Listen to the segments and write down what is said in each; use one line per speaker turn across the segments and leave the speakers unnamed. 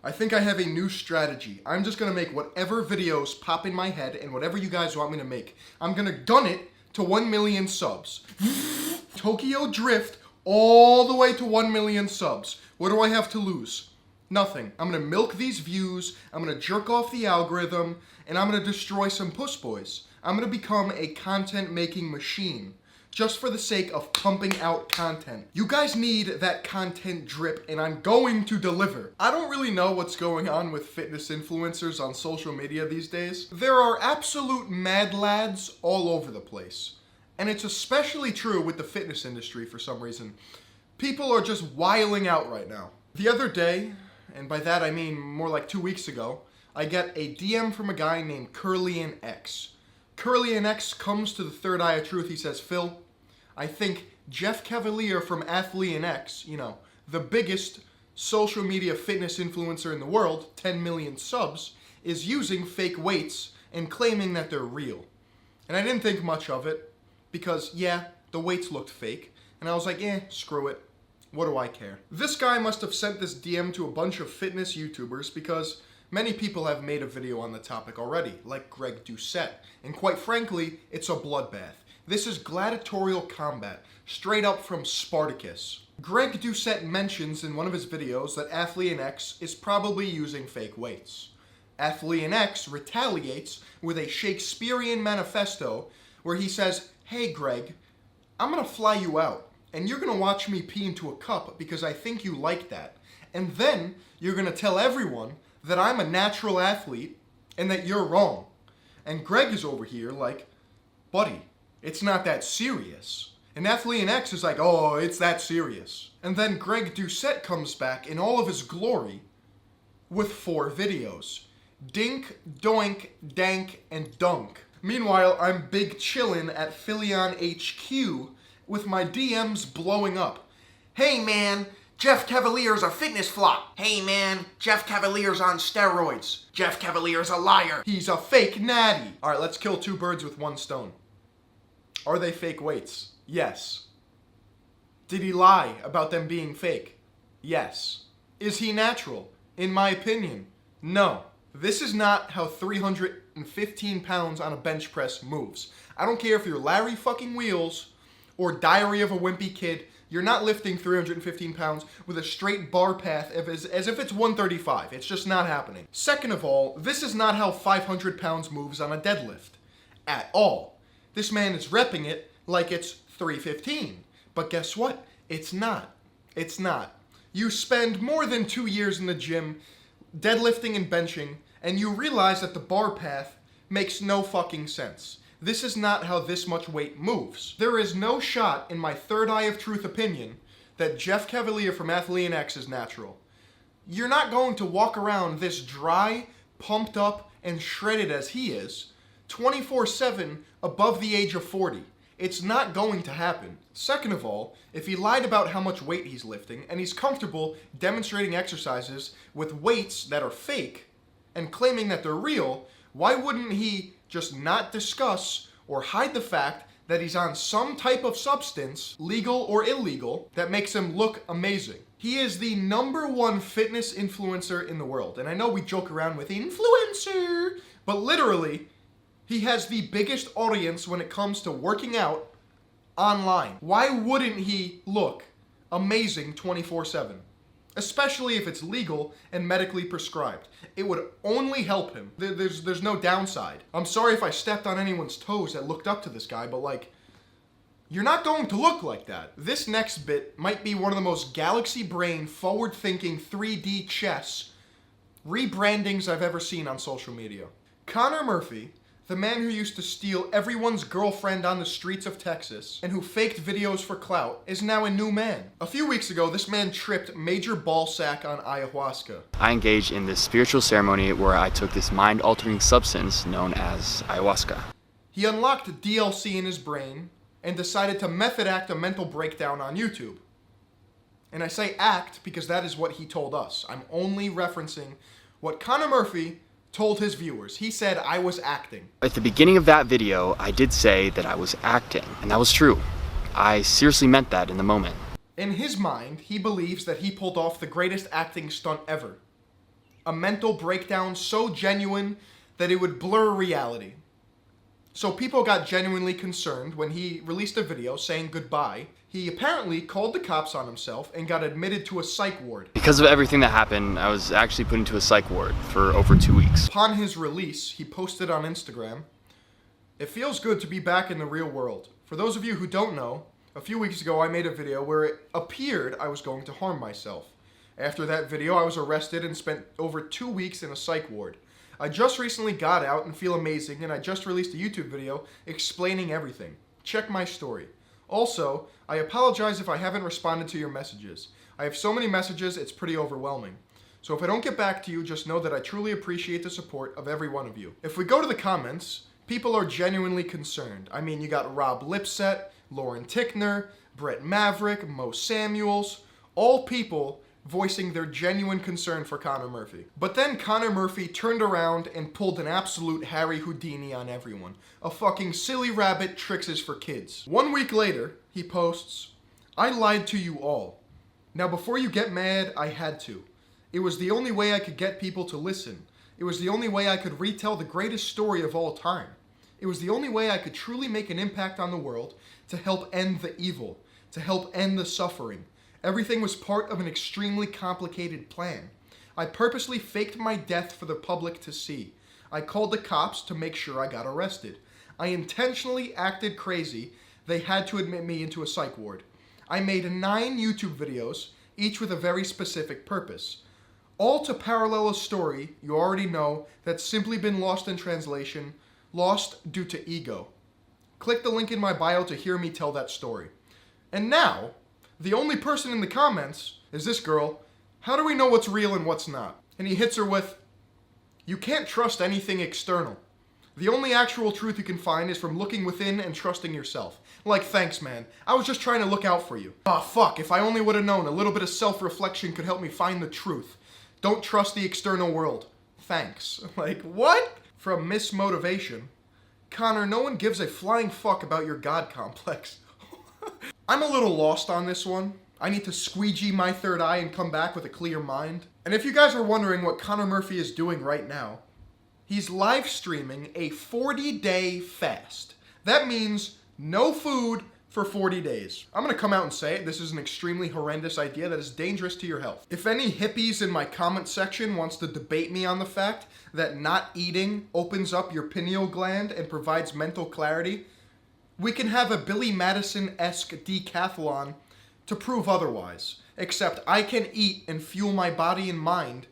I think I have a new strategy. I'm just gonna make whatever videos pop in my head and whatever you guys want me to make. I'm gonna gun it to 1 million subs. Tokyo Drift all the way to 1 million subs. What do I have to lose? Nothing. I'm gonna milk these views, I'm gonna jerk off the algorithm, and I'm gonna destroy some puss boys. I'm gonna become a content making machine, just for the sake of pumping out content. You guys need that content drip, and I'm going to deliver. I don't really know what's going on with fitness influencers on social media these days. There are absolute mad lads all over the place. And it's especially true with the fitness industry for some reason. People are just wiling out right now. The other day, and by that I mean more like 2 weeks ago, I get a DM from a guy named ATHLEAN-X. ATHLEAN-X comes to the third eye of truth. He says, Phil, I think Jeff Cavalier from ATHLEAN-X, you know, the biggest social media fitness influencer in the world, 10 million subs, is using fake weights and claiming that they're real. And I didn't think much of it because, yeah, the weights looked fake. And I was like, screw it. What do I care? This guy must have sent this DM to a bunch of fitness YouTubers because many people have made a video on the topic already, like Greg Doucette. And quite frankly, it's a bloodbath. This is gladiatorial combat, straight up from Spartacus. Greg Doucette mentions in one of his videos that ATHLEAN-X is probably using fake weights. ATHLEAN-X retaliates with a Shakespearean manifesto where he says, hey Greg, I'm gonna fly you out, and you're gonna watch me pee into a cup because I think you like that. And then you're gonna tell everyone that I'm a natural athlete and that you're wrong. And Greg is over here like, buddy, it's not that serious. And ATHLEAN-X is like, oh, it's that serious. And then Greg Doucette comes back in all of his glory with 4 videos. Dink, doink, dank, and dunk. Meanwhile, I'm big chillin' at Phillion HQ with my DMs blowing up. Hey man, Jeff Cavalier's a fitness flop. Hey man, Jeff Cavalier's on steroids. Jeff Cavalier's a liar. He's a fake natty. Alright, let's kill 2 birds with 1 stone. Are they fake weights? Yes. Did he lie about them being fake? Yes. Is he natural? In my opinion, no. This is not how 315 pounds on a bench press moves. I don't care if you're Larry fucking Wheels or Diary of a Wimpy Kid, you're not lifting 315 pounds with a straight bar path as if it's 135. It's just not happening. Second of all, this is not how 500 pounds moves on a deadlift. At all. This man is repping it like it's 315. But guess what? It's not. It's not. You spend more than 2 years in the gym deadlifting and benching, and you realize that the bar path makes no fucking sense. This is not how this much weight moves. There is no shot in my third eye of truth opinion that Jeff Cavalier from ATHLEAN-X is natural. You're not going to walk around this dry, pumped up, and shredded as he is, 24/7 above the age of 40. It's not going to happen. Second of all, if he lied about how much weight he's lifting, and he's comfortable demonstrating exercises with weights that are fake, and claiming that they're real, why wouldn't he just not discuss or hide the fact that he's on some type of substance, legal or illegal, that makes him look amazing? He is the #1 fitness influencer in the world. And I know we joke around with influencer, but literally, he has the biggest audience when it comes to working out online. Why wouldn't he look amazing 24/7? Especially if it's legal and medically prescribed. It would only help him. There's no downside. I'm sorry if I stepped on anyone's toes that looked up to this guy, but like, you're not going to look like that. This next bit might be one of the most galaxy brain, forward-thinking 3D chess rebrandings I've ever seen on social media. Connor Murphy, the man who used to steal everyone's girlfriend on the streets of Texas and who faked videos for clout, is now a new man. A few weeks ago, this man tripped major ball sack on ayahuasca.
I engaged in this spiritual ceremony where I took this mind-altering substance known as ayahuasca.
He unlocked DLC in his brain and decided to method act a mental breakdown on YouTube. And I say act because that is what he told us. I'm only referencing what Connor Murphy told his viewers. He said I was acting.
At the beginning of that video, I did say that I was acting, and that was true. I seriously meant that in the moment.
In his mind, he believes that he pulled off the greatest acting stunt ever. A mental breakdown so genuine that it would blur reality. So people got genuinely concerned when he released a video saying goodbye. He apparently called the cops on himself and got admitted to a psych ward.
Because of everything that happened, I was actually put into a psych ward for over 2 weeks.
Upon his release, he posted on Instagram, "It feels good to be back in the real world. For those of you who don't know, a few weeks ago I made a video where it appeared I was going to harm myself. After that video, I was arrested and spent over 2 weeks in a psych ward. I just recently got out and feel amazing, and I just released a YouTube video explaining everything. Check my story. Also, I apologize if I haven't responded to your messages. I have so many messages, it's pretty overwhelming. So if I don't get back to you, just know that I truly appreciate the support of every one of you." If we go to the comments, people are genuinely concerned. I mean, you got Rob Lipset, Lauren Tickner, Brett Maverick, Mo Samuels, all people voicing their genuine concern for Connor Murphy. But then Connor Murphy turned around and pulled an absolute Harry Houdini on everyone. A fucking silly rabbit tricks is for kids. 1 week later, he posts, "I lied to you all. Now before you get mad, I had to. It was the only way I could get people to listen. It was the only way I could retell the greatest story of all time. It was the only way I could truly make an impact on the world to help end the evil, to help end the suffering. Everything was part of an extremely complicated plan. I purposely faked my death for the public to see. I called the cops to make sure I got arrested. I intentionally acted crazy. They had to admit me into a psych ward. I made 9 YouTube videos, each with a very specific purpose. All to parallel a story you already know that's simply been lost in translation, lost due to ego. Click the link in my bio to hear me tell that story." And now, the only person in the comments is this girl. "How do we know what's real and what's not?" And he hits her with, "You can't trust anything external. The only actual truth you can find is from looking within and trusting yourself." Like, thanks, man. I was just trying to look out for you. Ah, fuck, if I only would have known a little bit of self-reflection could help me find the truth. Don't trust the external world. Thanks. Like, what? From Miss Motivation. "Connor, no one gives a flying fuck about your God complex." I'm a little lost on this one. I need to squeegee my third eye and come back with a clear mind. And if you guys are wondering what Connor Murphy is doing right now, he's live streaming a 40-day fast. That means no food for 40 days. I'm gonna come out and say it. This is an extremely horrendous idea that is dangerous to your health. If any hippies in my comment section wants to debate me on the fact that not eating opens up your pineal gland and provides mental clarity, we can have a Billy Madison-esque decathlon to prove otherwise. Except I can eat and fuel my body and mind,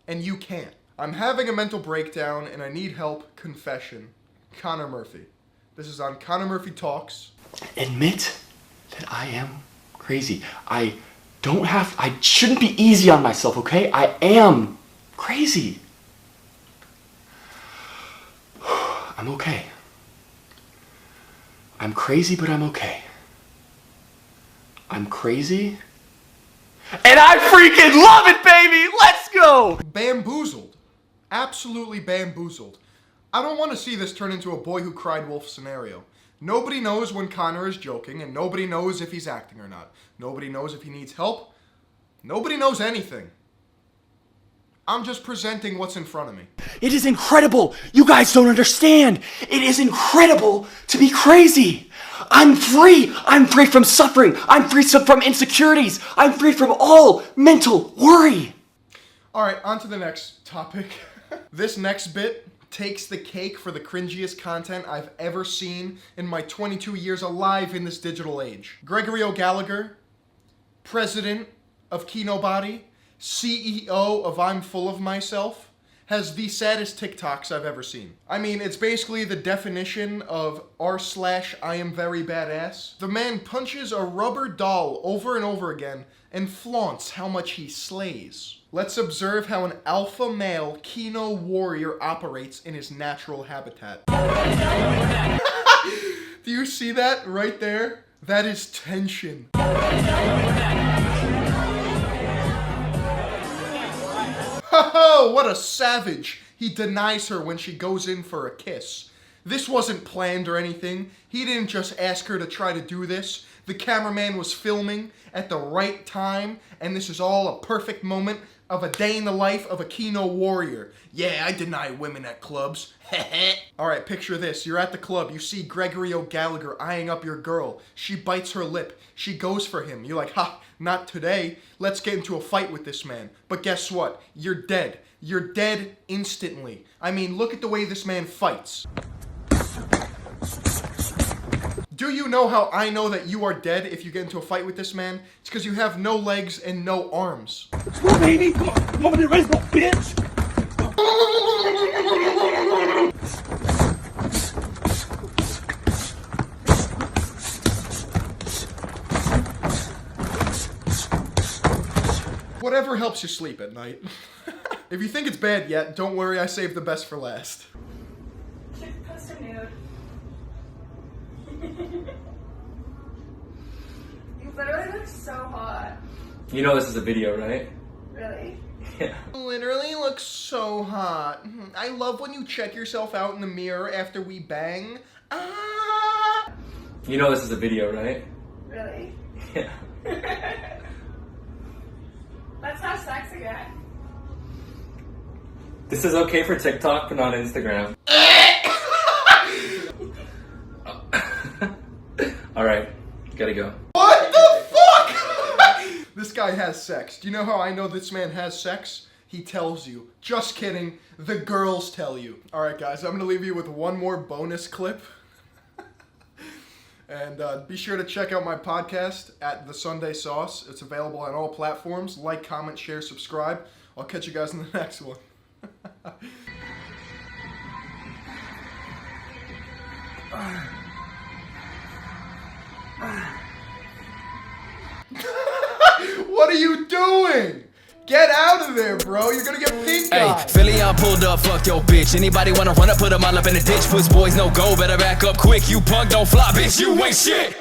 and you can't. I'm having a mental breakdown and I need help. Confession. Connor Murphy. This is on Connor Murphy Talks.
Admit that I am crazy. I shouldn't be easy on myself, okay? I am crazy. I'm okay. I'm crazy, but I'm okay. I'm crazy, and I freaking love it, baby! Let's go!
Bamboozled. Absolutely bamboozled. I don't want to see this turn into a boy who cried wolf scenario. Nobody knows when Connor is joking, and nobody knows if he's acting or not. Nobody knows if he needs help. Nobody knows anything. I'm just presenting what's in front of me.
It is incredible! You guys don't understand! It is incredible to be crazy! I'm free! I'm free from suffering! I'm free from insecurities! I'm free from all mental worry!
Alright, on to the next topic. This next bit takes the cake for the cringiest content I've ever seen in my 22 years alive in this digital age. Gregory O'Gallagher, president of Kinobody, CEO of I'm Full of Myself, has the saddest TikToks I've ever seen. I mean, it's basically the definition of r/I am very badass. The man punches a rubber doll over and over again and flaunts how much he slays. Let's observe how an alpha male Kino warrior operates in his natural habitat. Do you see that right there? That is tension. Oh, what a savage. He denies her when she goes in for a kiss. This wasn't planned or anything. He didn't just ask her to try to do this. The cameraman was filming at the right time, and this is all a perfect moment. of a day in the life of a Kino warrior. Yeah, I deny women at clubs. Alright, picture this. You're at the club. You see Gregory O'Gallagher eyeing up your girl. She bites her lip. She goes for him. You're like, ha, not today. Let's get into a fight with this man. But guess what? You're dead. You're dead instantly. I mean, look at the way this man fights. Do you know how I know that you are dead if you get into a fight with this man? It's because you have no legs and no arms.
Let's go, baby! Come on! You want me to raise no bitch?
Whatever helps you sleep at night. If you think it's bad yet, don't worry, I saved the best for last.
Post a nude. You literally look so hot.
You know this is a video, right?
Really?
Yeah.
Literally looks so hot. I love when you check yourself out in the mirror after we bang. Ah!
You know this is a video, right?
Really?
Yeah.
Let's have sex again.
This is okay for TikTok, but not Instagram. Alright, gotta go.
What the fuck? This guy has sex. Do you know how I know this man has sex? He tells you. Just kidding. The girls tell you. Alright guys, I'm gonna leave you with one more bonus clip. And be sure to check out my podcast at The Sunday Sauce. It's available on all platforms. Like, comment, share, subscribe. I'll catch you guys in the next one. What are you doing? Get out of there, bro. You're gonna get pink eye.
Hey, Philly, I pulled up, fuck your bitch. Anybody wanna run up, put them all up in the ditch. Puss boys, no go, better back up quick. You punk, don't fly, bitch, you ain't shit.